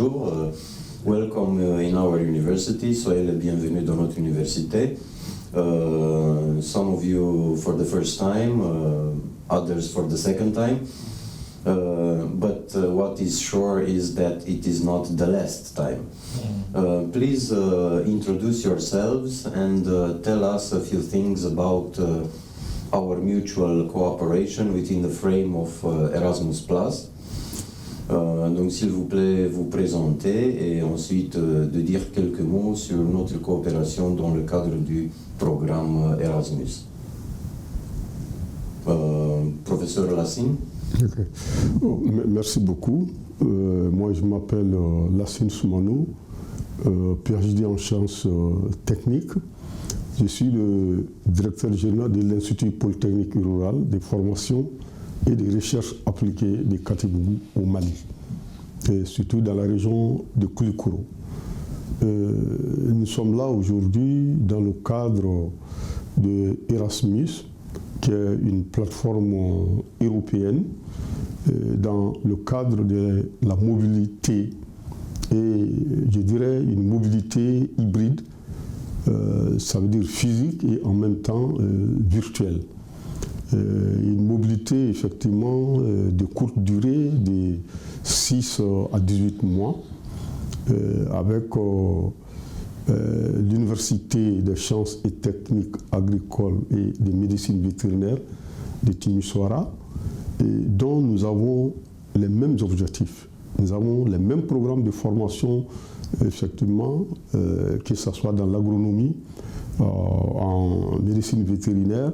bonjour. Welcome in our university. Soyez les bienvenus dans notre université. Some of you for the first time, others for the second time. But what is sure is that it is not the last time. Please introduce yourselves and tell us a few things about our mutual cooperation within the frame of Erasmus+. Donc s'il vous plaît, vous présenter et ensuite de dire quelques mots sur notre coopération dans le cadre du programme Erasmus. Professeur Lassine. Okay. Merci beaucoup. Moi, je m'appelle Lassine Soumano, PhD en sciences techniques. Je suis le directeur général de l'Institut Polytechnique Rural des formations et des recherches appliquées de Katibougou au Mali, et surtout dans la région de Koulikoro. Nous sommes là aujourd'hui dans le cadre de Erasmus, qui est une plateforme européenne dans le cadre de la mobilité, et je dirais une mobilité hybride, ça veut dire physique et en même temps virtuelle. Une mobilité effectivement de courte durée, de 6 à 18 mois, avec l'Université des sciences et techniques agricoles et de médecine vétérinaire de Timisoara, dont nous avons les mêmes objectifs. Nous avons les mêmes programmes de formation, effectivement, que ce soit dans l'agronomie, en médecine vétérinaire,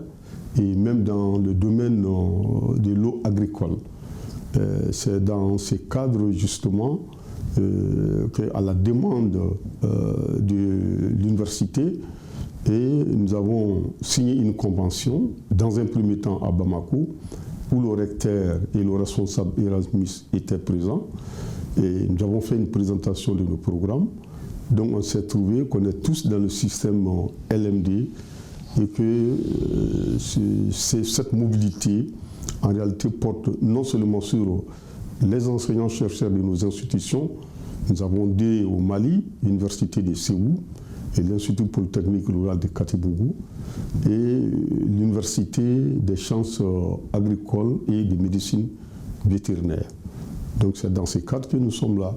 et même dans le domaine de l'eau agricole. C'est dans ces cadres justement qu'à la demande de l'université, et nous avons signé une convention dans un premier temps à Bamako, où le recteur et le responsable Erasmus étaient présents, et nous avons fait une présentation de nos programmes. Donc on s'est trouvé qu'on est tous dans le système LMD, et que cette mobilité, en réalité, porte non seulement sur les enseignants-chercheurs de nos institutions. Nous avons deux au Mali, l'Université de Séou et l'Institut Polytechnique Rural de Katibougou, et l'Université des sciences agricoles et de médecine vétérinaire. Donc c'est dans ces cadres que nous sommes là.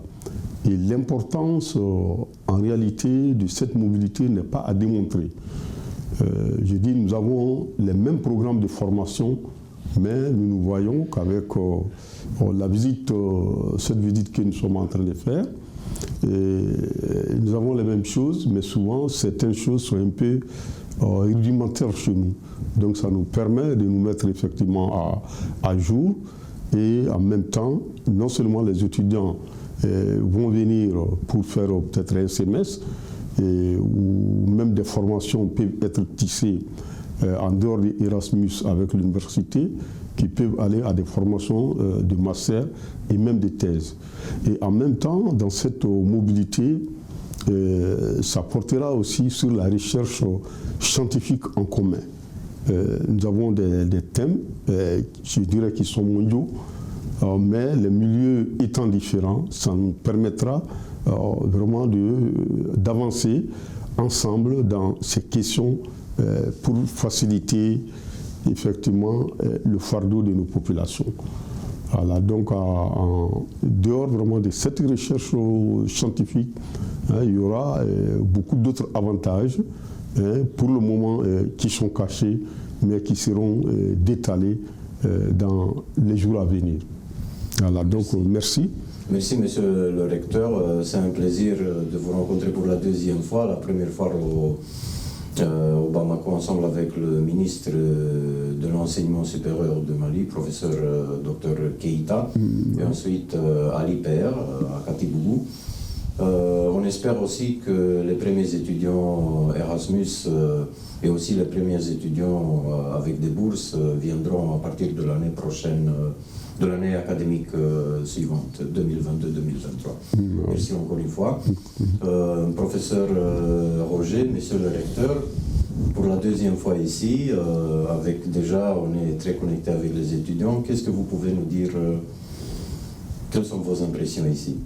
Et l'importance, en réalité, de cette mobilité n'est pas à démontrer. Je dis, nous avons les mêmes programmes de formation, mais nous voyons qu'avec cette visite que nous sommes en train de faire, nous avons les mêmes choses, mais souvent certaines choses sont un peu rudimentaires chez nous. Donc ça nous permet de nous mettre effectivement à jour, et en même temps, non seulement les étudiants vont venir pour faire peut-être un semestre, ou même des formations peuvent être tissées en dehors de Erasmus avec l'université, qui peuvent aller à des formations de master et même de thèse. Et en même temps, dans cette mobilité, ça portera aussi sur la recherche scientifique en commun. Nous avons des thèmes, je dirais, qui sont mondiaux, mais les milieux étant différents, ça nous permettra vraiment d'avancer ensemble dans ces questions pour faciliter effectivement le fardeau de nos populations. Voilà, donc en dehors vraiment de cette recherche scientifique, il y aura beaucoup d'autres avantages pour le moment qui sont cachés, mais qui seront détalés dans les jours à venir. Voilà, donc merci. Merci, monsieur le recteur. C'est un plaisir de vous rencontrer pour la deuxième fois. La première fois au Bamako, ensemble avec le ministre de l'enseignement supérieur de Mali, professeur Dr Keïta, et ensuite à l'IPR, à Katibougou. On espère aussi que les premiers étudiants Erasmus et aussi les premiers étudiants avec des bourses viendront à partir de l'année prochaine, de l'année académique suivante, 2022-2023. Merci encore une fois. Professeur Roger, monsieur le recteur, pour la deuxième fois ici, déjà on est très connecté avec les étudiants. Qu'est-ce que vous pouvez nous dire, quelles sont vos impressions ici?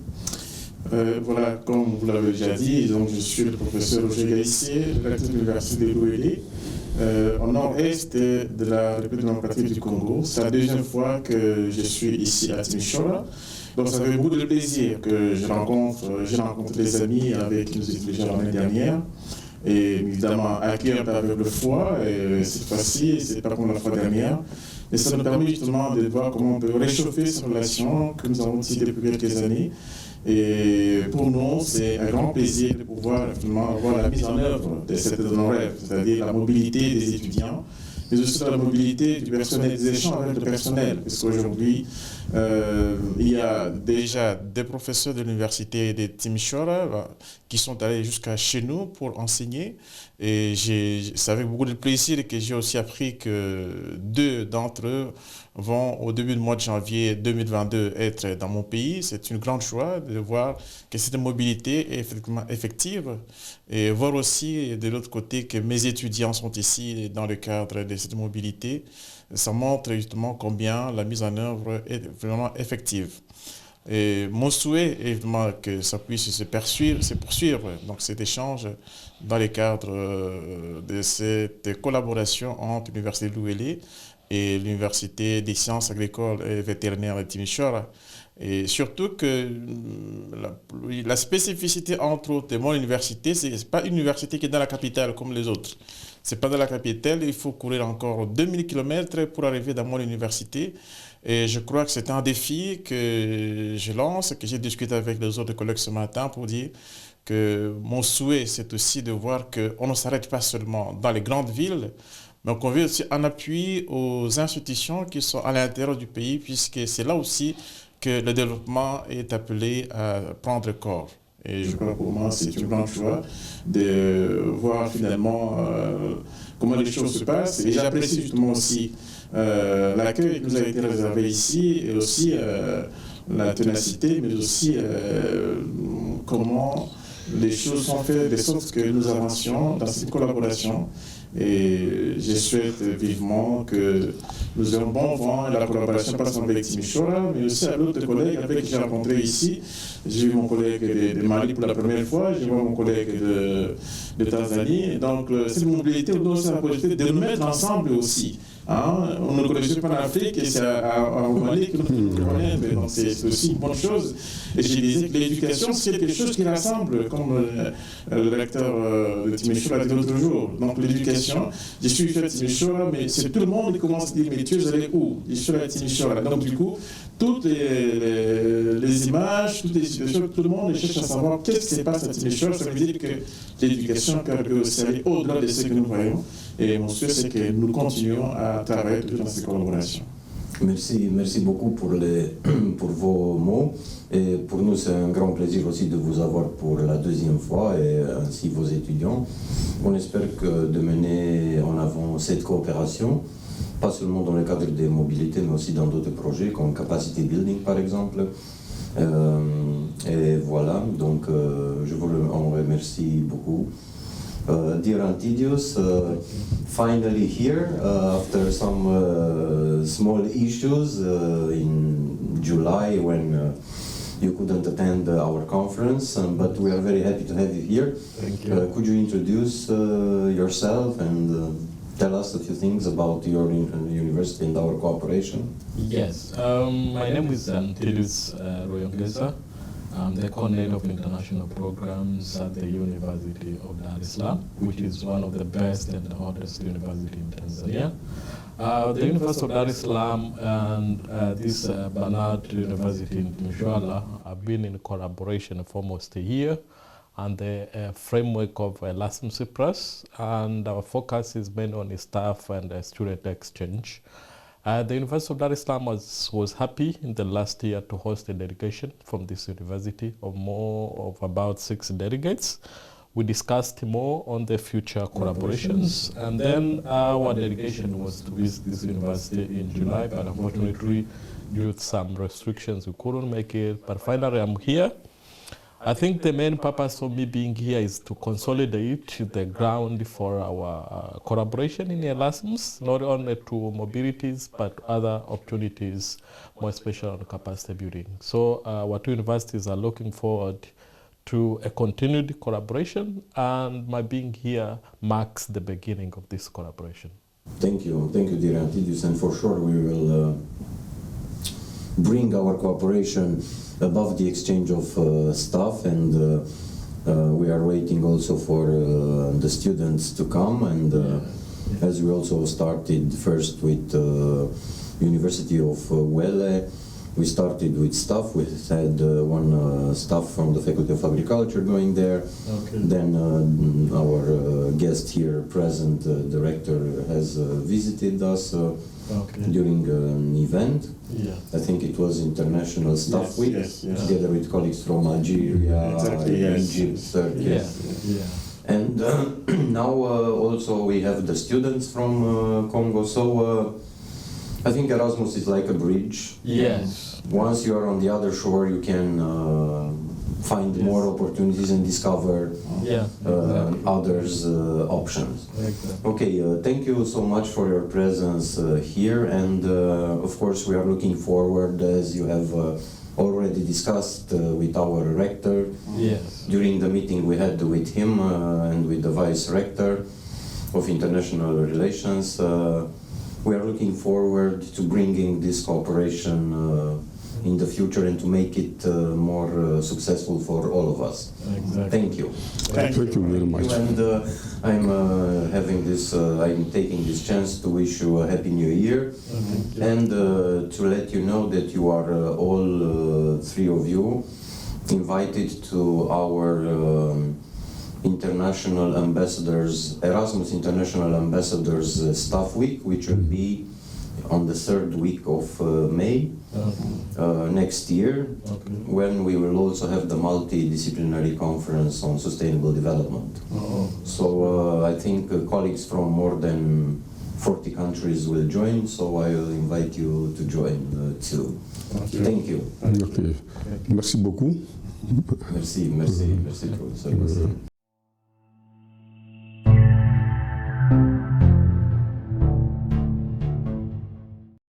Voilà, comme vous l'avez déjà dit, donc je suis le professeur Roger Gaïssier, le recteur de l'Université de l'Ouélé, au nord-est de la République démocratique du Congo. C'est la deuxième fois que je suis ici à Timisoara. Donc ça fait beaucoup de plaisir que j'ai rencontré des amis avec qui nous étions déjà l'année dernière. Et évidemment, accueillir avec le foi, et cette fois-ci, c'est pas comme la fois dernière. Et ça nous permet justement de voir comment on peut réchauffer ces relations que nous avons tissées depuis quelques années. Et pour nous, c'est un grand plaisir de pouvoir avoir la mise en œuvre de cette de nos rêves, c'est-à-dire la mobilité des étudiants, mais aussi la mobilité du personnel, des échanges avec le personnel. Parce qu'aujourd'hui, il y a déjà des professeurs de l'université de Timisoara qui sont allés jusqu'à chez nous pour enseigner. Et c'est avec beaucoup de plaisir que j'ai aussi appris que 2 d'entre eux vont au début du mois de janvier 2022 être dans mon pays. C'est une grande joie de voir que cette mobilité est effectivement effective et voir aussi de l'autre côté que mes étudiants sont ici dans le cadre de cette mobilité. Ça montre justement combien la mise en œuvre est vraiment effective. Et mon souhait est évidemment que ça puisse se poursuivre, donc cet échange dans le cadre de cette collaboration entre l'Université de l'Ouélé et l'Université des sciences agricoles et vétérinaires de Timisoara. Et surtout que la spécificité, entre autres, de mon université, ce n'est pas une université qui est dans la capitale comme les autres. Ce n'est pas dans la capitale, il faut courir encore 2000 km pour arriver dans mon université. Et je crois que c'est un défi que je lance, que j'ai discuté avec les autres collègues ce matin pour dire que mon souhait, c'est aussi de voir qu'on ne s'arrête pas seulement dans les grandes villes, mais qu'on veut aussi en appui aux institutions qui sont à l'intérieur du pays, puisque c'est là aussi que le développement est appelé à prendre corps. Et je crois que pour moi, c'est une grande joie de voir finalement comment les choses se passent. Et j'apprécie justement aussi l'accueil qui nous a été réservé ici et aussi la ténacité, mais aussi comment les choses sont faites de sorte que nous avancions dans cette collaboration. Et je souhaite vivement que nous ayons bon vent et la collaboration pas seulement avec Timisoara, mais aussi avec d'autres collègues avec qui j'ai rencontré ici. J'ai vu mon collègue de Mali pour la première fois, j'ai vu mon collègue de Tanzanie. Donc, cette mobilité nous donne la possibilité de nous mettre ensemble aussi. Hein? On ne connaissait pas l'Afrique et c'est au Mali que nous nous connaissons. Donc, c'est aussi une bonne chose. Et je disais que l'éducation, c'est quelque chose qui rassemble, comme le recteur de Timisoara l'a dit l'autre jour. Donc, l'éducation, je suis fait de Timisoara, mais c'est tout le monde qui commence à dire, mais tu es allé où? Je suis à Timisoara. Donc, du coup, toutes les images, toutes les situations, tout le monde cherche à savoir qu'est-ce qui se passe à Timisoara. Ça veut dire que l'éducation peut aussi aller au-delà de ce que nous voyons. Et mon souhait, c'est que nous continuions à travailler dans ces collaborations. Merci beaucoup pour vos mots. Et pour nous, c'est un grand plaisir aussi de vous avoir pour la deuxième fois et ainsi vos étudiants. On espère que de mener en avant cette coopération, pas seulement dans le cadre des mobilités, mais aussi dans d'autres projets comme Capacity Building par exemple. Et voilà, donc je vous en remercie beaucoup. Dear Antidius, finally here after some small issues in July when you couldn't attend our conference, but we are very happy to have you here. Thank you. Could you introduce yourself and tell us a few things about your university and our cooperation? Yes, my name is Antidius Royongeza. I'm the coordinator of international programs at the University of Dar es Salaam, which is one of the best and oldest university in Tanzania. The University of Dar es Salaam and this Barnard University in Timisoara have been in collaboration for almost a year and the framework of Erasmus Plus, and our focus is mainly on staff and student exchange. The University of Dar es Salaam was happy in the last year to host a delegation from this university of about 6 delegates. We discussed more on the future collaborations, and then our delegation was to visit this university in July, but unfortunately, due to some restrictions, we couldn't make it. But finally, I'm here. I think the main purpose of me being here is to consolidate the ground for our collaboration in Erasmus, not only to mobilities, but other opportunities, more especially on capacity building. So our two universities are looking forward to a continued collaboration, and my being here marks the beginning of this collaboration. Thank you, dear Antidius, and for sure we will bring our cooperation above the exchange of staff, and we are waiting also for the students to come, and as we also started first with University of Welle, we started with staff. We had one staff from the Faculty of Agriculture going there. Okay. Then our guest here present, director, has visited us during an event. Yeah. I think it was International Staff Week, yes. together with colleagues from Algeria, Exactly, yes. Egypt, Turkey. Yeah. And now also we have the students from Congo. So I think Erasmus is like a bridge. Yes. Once you are on the other shore, you can find more opportunities and discover others' options. Exactly. Okay, thank you so much for your presence here, and of course we are looking forward, as you have already discussed with our rector. Yes. During the meeting we had with him and with the vice rector of international relations. We are looking forward to bringing this cooperation in the future and to make it more successful for all of us. Exactly. Thank you. Thank Thank you very much. And I'm taking this chance to wish you a happy new year, and to let you know that you are all three of you invited to our International Ambassadors, Erasmus International Ambassadors Staff Week, which will be on the third week of May next year, when we will also have the multidisciplinary conference on sustainable development. So I think colleagues from more than 40 countries will join, so I will invite you to join too. Thank you. Okay. Merci beaucoup. Merci, professeur.